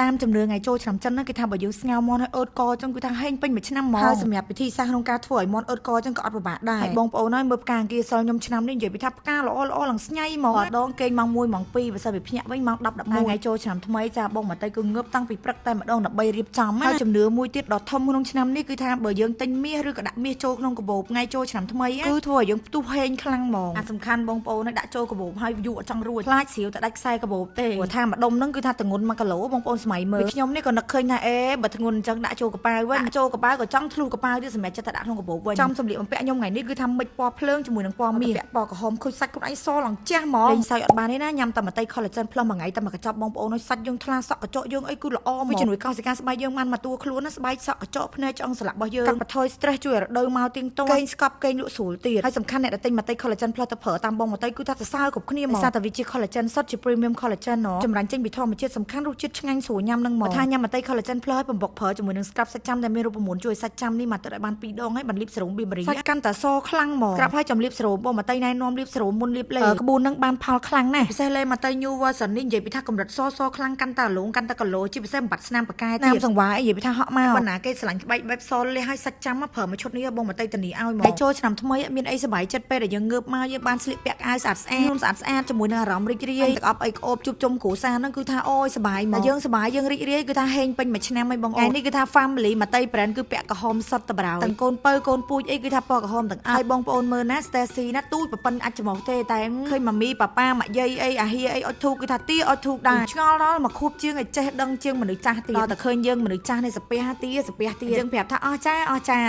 តាមជំនឿថ្ងៃចូលឆ្នាំចិនហ្នឹងគេថាបើយើងស្ងោរមាន់ឲ្យអឺតកចឹងគឺថាហេងពេញមួយឆ្នាំមកហើយសម្រាប់ពិធីសាស្ត្រក្នុងការធ្វើឲ្យមាន់អឺតកចឹងក៏អត់ពិបាកដែរបងប្អូនហើយមើលផ្កាអង្គាសលខ្ញុំឆ្នាំនេះនិយាយពីថាផ្កាល្អឡើងស្ញៃហ្មងដងគេងម៉ោង1ម៉ោង2បើសិនវាភ្ញាក់វិញម៉ោង10 11ថ្ងៃចូលឆ្នាំថ្មីចាបងមកទៅគឺងើបតាំងពីព្រឹកតែម្ដងដើម្បីរៀបចំហើយជំនឿមួយទៀតដ៏ធំក្នុងឆ្នាំនេះគឺថាបើយើងទិញមាសឬក៏ដាក់មាសចូលក្នុងកាបូបថ្ងៃចូលឆ្នាំថ្មីគឺធ្វើឲ្យយើងផ្ទុះហេងខ្លាំងហ្មងអាសំខាន់បងប្អូនឲ្យដាក់ចូលកាបូបហើយយូរអត់ចង់រួចខ្លាចស្រាវតែដាច់ខ្សែកាបូបទេព្រោះថាម្ដុំហ្នឹងគឺថាទងន់1គីឡូបងប្អូនសម័យមើលខ្ញុំនេះក៏នឹកឃើញថាបើធ្ងន់អញ្ចឹងដាក់ចូលកប៉ាវវិញចូលកប៉ាវក៏ចង់ធ្លុះកប៉ាវទៀតសម្រាប់ចិត្តតែដាក់ក្នុងកាបូបវិញចំសម្លៀកបំពាក់ខ្ញុំថ្ងៃនេះគឺថាមិចពណ៌ភ្លើងជាមួយនឹងពណ៌មាសពណ៌ក្រហមខូចសាច់ខ្លួនឯងសឡើងចាស់ហ្មងលេងសើចអត់បានទេណាញ៉ាំតែម្ទេស collagen plus មួយថ្ងៃតែមួយកញ្ចប់បងប្អូនឲ្យសាច់យើងថ្លាសក់កញ្ចក់យើងអីគឺល្អហ្មងវាជំនួយកោសិកាស្បែកយើងបានមកតួខ្លួនណាស្បែកសក់កញ្ចក់ភ្នែកឆ្អឹងសន្លាក់របស់យើងកាត់បន្ថយ stress ជួយឲ្យរដូវមកទៀងទាត់គេងស្កប់គេងលក់ស្រួលទៀតហើយសំខាន់អ្នកដែលទិញម្ទេស collagen plus ទៅប្រើតាមបងម្ទេសគឺថាសរសើរគ្រប់គ្នាហ្មងសារតែវាជា collagen សុទ្ធជា premium collagen ចម្រាញ់ចេញពីធម្មជាតិសំខាន់រសជាតិឆ្ងាញ់ស្រួលញ៉ាំនឹងហ្មងថាញ៉ាំម្ទេស collagen plus ឲ្យបំបុកប្រើជាមួយនឹង scrub សាច់ចាំដែលមានរូបមន្តជួយសាច់ចាំនេះមកទឹកឲ្យបាន2ដងហើយបន្លាបសេរ៉ូម BBRI សាច់កាន់តែសខ្លាំងហ្មងក្រាប់ឲ្យចំលាបសេរ៉ូមបងម្ទេសណែនាំលាបសេរ៉ូមមុនលាបលេក្បួននឹងបានផលខ្លាំងណាស់ពិសេសលេម្ទេស new version នេះនិយាយពីថាកម្រិតសខ្លាំងកាន់តែលងកាន់តែគីឡូជាពិសេសបំបត្តិស្នាមប៉ាកែទៀតណាមសង្វាយនិយាយពីថាហក់មកបណ្ណាគេឆ្លាញ់ក្បាច់បែបសលះឲ្យសាច់ចាំមកប្រើមួយឈុតនេះបងម្ទេសតានីឲ្យហ្មងហើយចូលឆ្នាំថ្មីមានអីសប្បាយចិត្តពេលដែលយើងងើបមកយើងបានស្លៀកពាក់អាវស្អាតស្អាតជាមួយនឹងអារម្មណ៍រីករាយទឹកអប់អីក្អូបជួបជុំគ្រួសារហ្នឹងគឺថាអូយសប្បាយមកយើងសប្បាយយើងរីករាយគឺថាហេងពេញមួយឆ្នាំហើយបងអូននេះគឺថា family ម្ទេស brand គឺពាក់ក្រហមសុទ្ធតែប្រោទាំងកូនពៅកូនពូជអីគឺថាពណ៌ក្រហមទាំងអស់បងប្អូនមើលណា Stacy ណាទូចប្រពន្ធអាចច្រមុះទេតែឃើញម៉ាមីប៉ាប៉ាម៉ាក់យាយអីអាហៀអីអុចធូបគឺថាទាអុចធូបដែរឆ្ងល់ដល់មកខួបជាងឲ្យចេះដឹងជាងមនុស្សចាស់ទៀតដល់តែឃើញយើងមនុស្សចាស់នេះសាពះទាយើងប្រាប់ថាអស់ច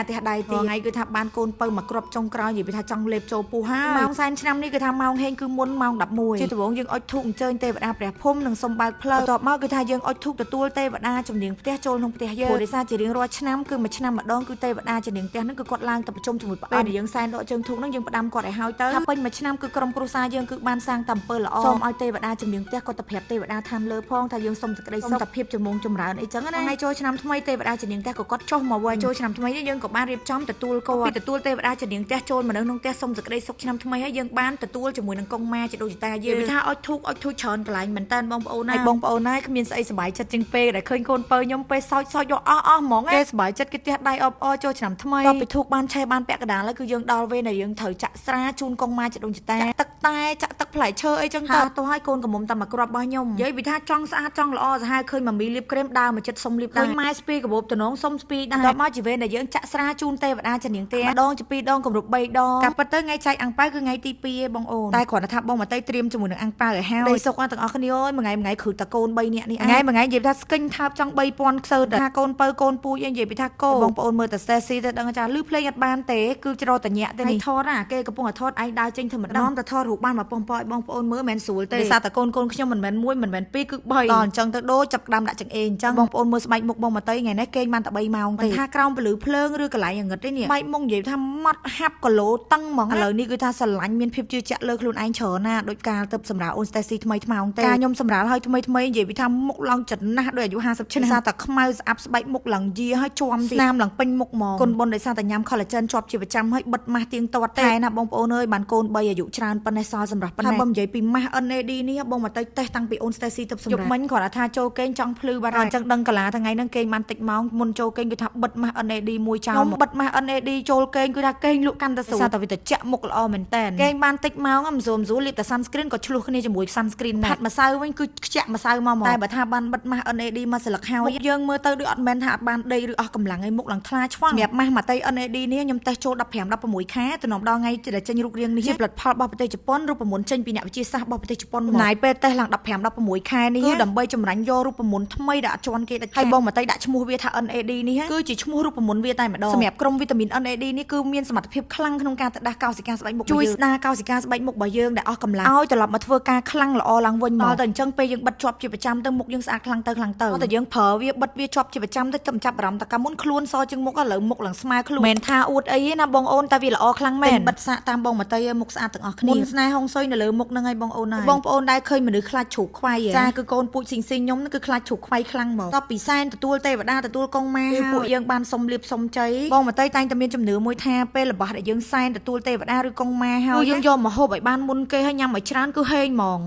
ាផ្ទះដៃទីថ្ងៃគឺថាបានកូនពៅមកគ្រាប់ចុងក្រោយនិយាយថាចង់លេបចូលពោះហើយម៉ោងសែនឆ្នាំនេះគឺថាម៉ោងហេងគឺមុនម៉ោង11ជាដំបូងយើងអុចធូបអញ្ជើញទេវតាព្រះភូមិនិងសុំបើកផ្លូវបន្ទាប់មកគឺថាយើងអុចធូបទទួលទេវតាជំនាញផ្ទះចូលក្នុងផ្ទះយើងព្រោះដោយសារជារៀងរាល់ឆ្នាំគឺមួយឆ្នាំម្ដងគឺទេវតាជំនាញផ្ទះហ្នឹងគឺគាត់ឡើងទៅប្រជុំជាមួយព្រះអង្គពេលយើងសែនដកជើងធូបហ្នឹងយើងផ្ដាំគាត់ឲ្យហើយទៅថាពេញមួយឆ្នាំគឺក្រុមគ្រួសារយើងគឺបានសាងតែអំពើល្អសូមឲ្យទេវតាជំនាញផ្ទះគាត់ទៅប្រាប់ទេវតាឋានលើផងថាយើងសុំសេចក្តីសុខតែភាពចម្រុងចម្រើនអីចឹងណាថ្ងៃចូលឆ្នាំថ្មីទេវតាជំនាញផ្ទះក៏គាត់ចុះមកវិញចូលឆ្នាំថ្មីនេះយើងក៏បានរៀបចំទទួលគាត់ពីទទួលទេវតាជំនាញផ្ទះចូលមនុស្សក្នុងផ្ទះសុំសេចក្តីសុខឆ្នាំថ្មីហើយយើងបានទទួលជាមួយនឹងកងម៉ាជាដូចតាយើងថាអុចធូបច្រើនកន្លែងមែនតើបងប្អូនណាបងប្អូនណាគ្មានស្អីសប្បាយចិត្តជាងពេលដែលឃើញកូនពៅខ្ញុំពេលសោចយកអស់ហ្មងគេសប្បាយចិត្តគេផ្ទះដៃអបអរចូលឆ្នាំថ្មីដល់ពីធូបបានឆេះបានពាក់កណ្ដាលហើយគឺយើងដល់វេនដែលយើងត្រូវចាក់ស្រាជូនកងម៉ាជាដូចតាទឹកតែចាក់ទឹកផ្លែឈើអីចឹងទៅទៅឲ្យកូនកមុំតែមកគ្រាប់របស់ខ្ញុំនិយាយពីថាចង់ស្អាតចង់ល្អសាហាវឃើញម៉ាមីលាបក្រែមដើរមកចិត្តសុំលាបដែរឃើញម៉ែស្ពីកាបូបតំណងសុំស្ពីដែរដល់មកជាវេនដែលយើងចាក់ស្រាជូនទេវតាជំនាញទេម្ដងជា2ដងគម្រប់3ដងកាប់ពិតទៅថ្ងៃចែកអាំងប៉ៅគឺថ្ងៃទី2ឯងបងអូនតែគ្រាន់តែថាបងមកទៅត្រៀមជាមួយនឹងអាំងប៉ៅឲ្យហើយសុកទាំងអស់គ្នាអើយមួយថ្ងៃគ្រូតកូន3នាក់នេះថ្ងៃមួយថ្ងៃនិយាយថាស្គិញថាបចង់3000ខ្សើថាកូនពៅកូនពូជអីនិយាយពីថាកូបងប្អូនមើលតែ Stacy ទៅដឹងថាលឺភ្លេងអត់បានទេគឺច្រោតញាក់ទេនេះថតណាគេកំពុងតែថតឯងដើរចេញធ្វើម្ដងតែថតរូបបានមកប៉ុងប៉ឲ្យបងប្អូនមើលមិនស្រួលទេដោយសារតែកូនខ្ញុំមិនមែន1មិនមែន2គឺ3ដល់អញ្ចឹងទៅដូរចាប់ក្តាំដាក់ចង្អេរអញ្ចឹងបងប្អូនមើលស្បែកមុខបងមកទៅថ្ងៃនេះគេងបានតែ3ម៉ោងទេថាក្រោមពលឺភ្លើងឬកន្លែងងឹតទេនេះស្បែកមុខនិយាយថាម៉ត់ហាប់គីឡូតឹងហ្មងឥឡូវនេះគឺថាស្រឡាញ់មានភាពជឿជាក់លើខ្លួនឯងច្រើនណាដូចកាលទៅសម្រាប់អូន Stacy ថ្មីថ្មោងទេការខ្ញុំសម្រាប់ឲ្យថ្មីនិយាយពីថាមុខឡើងចំណាស់ដូចអាយុ50ឆ្នាំសារតែខ្មៅស្អាប់ស្បែកមុខឡើងយាហើយជាប់ស្នាមឡើងពេញមុខហ្មងគុណបុណ្យដោយសារតែញ៉ាំ collagen ជាប់ជាប្រចាំហើយបិទម៉ាស់ទៀងទាត់តែណាបងប្អូនអើយបានកូន3អាយុច្រើនប៉ុណ្ណេះសល់សម្រាប់ប៉ុណ្ណេះបើនិយាយពីម៉ាស់ NAD នេះបងមកទៅតេស្តតាំងពីអូន Stacy ទៅសម្រាប់មិញគាត់ថាចូលគេងចង់ភ្លឺបាត់ហើយអញ្ចឹងដឹងកាលាថ្ងៃហ្នឹងគេងបានតិចម៉ោងមុនចូលគេងគឺថាបិទម៉ាស់ NAD មួយចោលខ្ញុំបិទម៉ាស់ NAD ចូលគេងគឺថាគេងលក់កាន់តែស្រួលតែវាទៅចាក់មុខល្អមែនតើគេងបានតិចម៉ោងមិនស្រួលលាបតែ sunscreen ក៏ឆ្លោះគ្នាជាមួយ sunscreen ដែរផាត់ម្សៅវិញគឺខ្ជាក់ម្សៅមកតែបើថាបានបិទម៉ាស់ NAD មកស្លឹកហើយយើងមើលទៅដូចអត់មែនថាអត់បានដេកឬអស់កម្លាំងឯមុខឡើងថ្លាឆ្វង់សម្រាប់ម៉ាស់ម៉ាតៃ NAD នេះខ្ញុំតេស្តចូល15-16ខែទៅដល់ថ្ងៃដែលចេញរូបរាងនេះជាផលិតផលរបស់ប្រទេសជប៉ុនរូបមន្តចេញពីអ្នកវិទ្យាសាស្ត្ររបស់ប្រទេសជប៉ុនមកហើយពេលតេស្តឡើង15-16ខែនេះគឺដើម្បីចម្រាញ់យករូបមន្តថ្មីដែលអត់ជាន់គេដាច់ហើយបងម៉ាតៃដាក់ឈ្មោះវាថា NAD នេះគឺជាឈ្មោះរូបមន្តវាតែម្ដងសម្រាប់ក្រុមវីតាមីន NAD នេះគឺមានសមត្ថភាពខ្លាំងក្នុងការទៅដាស់កោសិកាស្បែកមុខជួយស្ដារកោសិកាស្បែកមុខរបស់យើងដែលអស់កម្លាំងឲ្យត្រឡប់មកធ្វើការខ្លាំងល្អឡើងវិញមកតែអញ្ចឹងពេលយើងបិទជាប់ជាប្រចាំទៅមុខយើងស្អាតខ្លាំងទៅតែយើងប្រើវាបិទវាជាប់ជាប្រចាំទៅចាប់អារម្មណ៍តែកាលមុនខ្លួនសជាងមុខឥឡូវមុខឡើងស្មើខ្លួនមិនថាអួតអីទេណាបងអូនតែវាល្អខ្លាំងមែនបិទសាកតាមបងម៉ាតៃមុខស្អាតទាំងអស់គ្នាមុនស្នេហ៍ហុងស៊ុយនៅលើមុខហ្នឹងហើយបងអូនហើយបងប្អូនដែរឃើញមនុស្សខ្លាចជ្រូកខ្វៃចាគឺកូនពូជស៊ីងខ្ញុំគឺខ្លាចជ្រូកខ្វៃខ្លាំងហ្មងតបពីសែនទទួលទេវតាទទួលកងម៉ាហើយពួកយើងបានសុំលៀបសុំជ័យបងម៉ាតៃតែងតែមានជំនឿមួយថាពេលរបស់ដែលយើងសែនទទួលទេវតាឬកងម៉ាហើយយើងយកមកហូបឲ្យបានមុនគេហើយញ៉ាំឲ្យច្រើនគឺហេងហ្មង